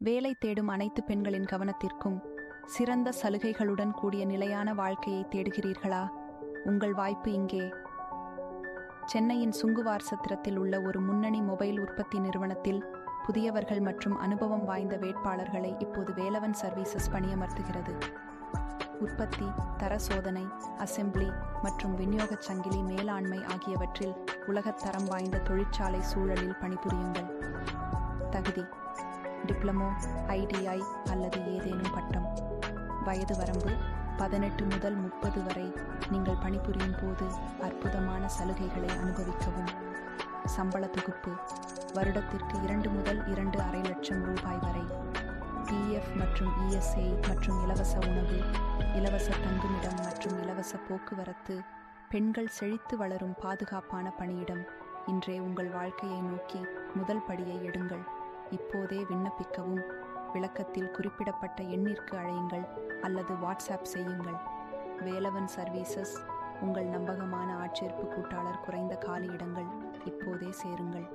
வேலை தேடும் அனைத்து பெண்களின் கவனத்திற்கும் சிறந்த சலுகைகளுடன் கூடிய நிலையான வாழ்க்கையை தேடுகிறீர்களா? உங்கள் வாய்ப்பு இங்கே. சென்னையின் சுங்குவார் சத்திரத்தில் உள்ள ஒரு முன்னணி மொபைல் உற்பத்தி நிறுவனத்தில் புதியவர்கள் மற்றும் அனுபவம் வாய்ந்த வேட்பாளர்களை இப்போது வேலவன் சர்வீசஸ் பணியமர்த்துகிறது. உற்பத்தி, தர சோதனை, அசெம்பிளி மற்றும் விநியோகச் சங்கிலி மேலாண்மை ஆகியவற்றில் உலகத்தரம் வாய்ந்த தொழிற்சாலை சூழலில் பணிபுரியுங்கள். தகுதி: டிப்ளமோ, ஐடிஐ அல்லது ஏதேனும் பட்டம். வயது வரம்பு 18 முதல் 30 வரை. நீங்கள் பணிபுரியும் போது அற்புதமான சலுகைகளை அனுபவிக்கவும். சம்பள தொகுப்பு: வருடத்திற்கு 2 முதல் 2.5 லட்சம் ரூபாய் வரை. பிஎஃப் மற்றும் இஎஸ்ஐ மற்றும் இலவச உணவு, இலவச தங்குமிடம் மற்றும் இலவச போக்குவரத்து. பெண்கள் செழித்து வளரும் பாதுகாப்பான பணியிடம். இன்றே உங்கள் வாழ்க்கையை நோக்கி முதல் படியை எடுங்கள். இப்போதே விண்ணப்பிக்கவும். விளக்கத்தில் குறிப்பிடப்பட்ட எண்ணிற்கு அழையுங்கள் அல்லது வாட்ஸ்அப் செய்யுங்கள். வேலவன் சர்வீசஸ், உங்கள் நம்பகமான ஆட்சேர்ப்பு கூட்டாளர். குறைந்த காலி இடங்கள். இப்போதே சேருங்கள்.